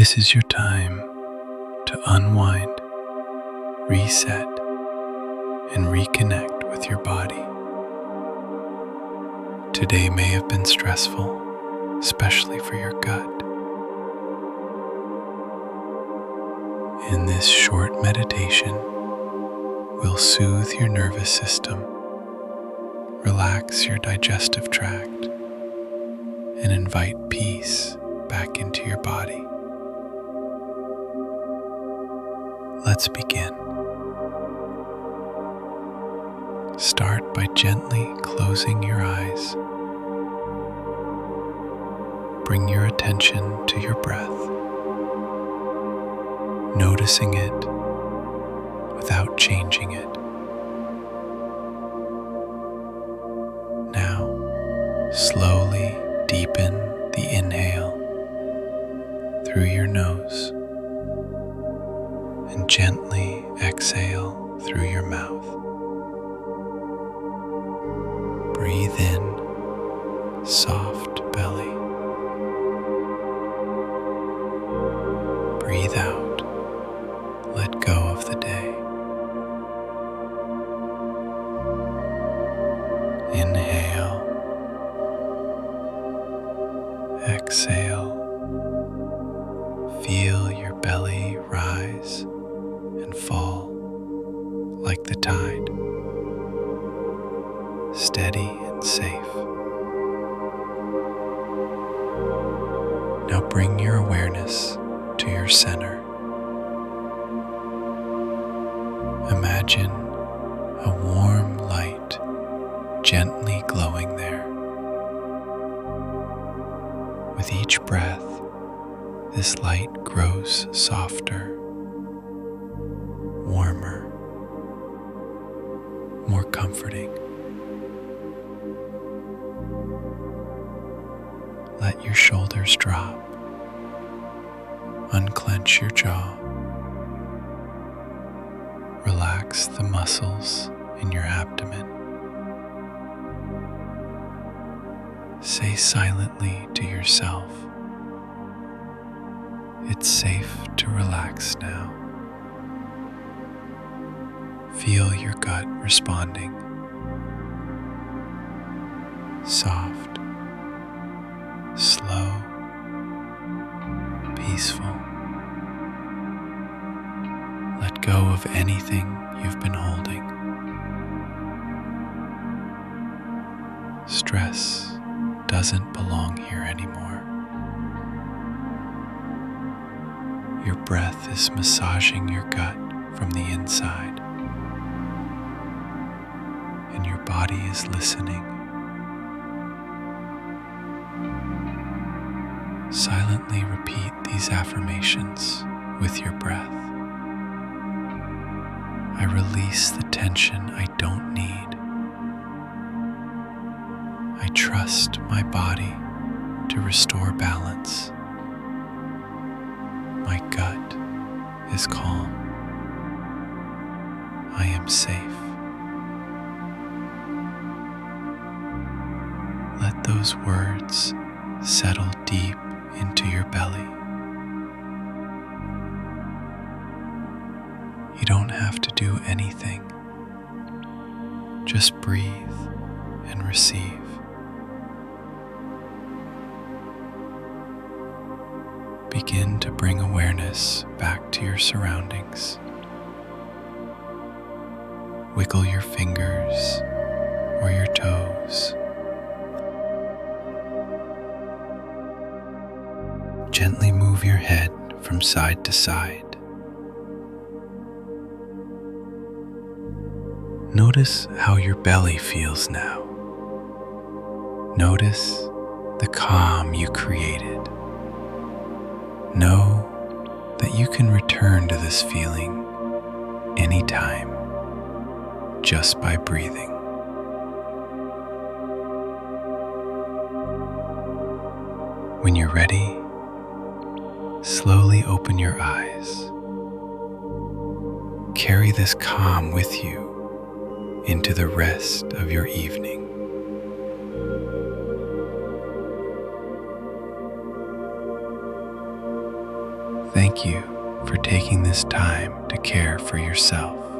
This is your time to unwind, reset, and reconnect with your body. Today may have been stressful, especially for your gut. In this short meditation, we'll soothe your nervous system, relax your digestive tract, and invite peace back into your body. Let's begin. Start by gently closing your eyes. Bring your attention to your breath, noticing it without changing it. Now, slowly deepen the inhale through your nose and gently exhale through your mouth. Breathe in, soft belly. Breathe out, let go of the day. Inhale, exhale. Feel your belly rise and fall like the tide, steady and safe. Now bring your awareness to your center. Imagine a warm light gently glowing there. With each breath, this light grows softer, warmer, more comforting. Let your shoulders drop. Unclench your jaw. Relax the muscles in your abdomen. Say silently to yourself, "It's safe to relax now." Feel your gut responding. Soft, slow, peaceful. Let go of anything you've been holding. Stress doesn't belong here anymore. Your breath is massaging your gut from the inside, and your body is listening. Silently repeat these affirmations with your breath. I release the tension I don't need. I trust my body to restore balance. My gut is calm. I am safe. Let those words settle deep into your belly. You don't have to do anything. Just breathe and receive. Begin to bring awareness back to your surroundings. Wiggle your fingers or your toes. Gently move your head from side to side. Notice how your belly feels now. Notice the calm you created. Know that you can return to this feeling anytime just by breathing. When you're ready, slowly open your eyes. Carry this calm with you into the rest of your evening. Thank you for taking this time to care for yourself.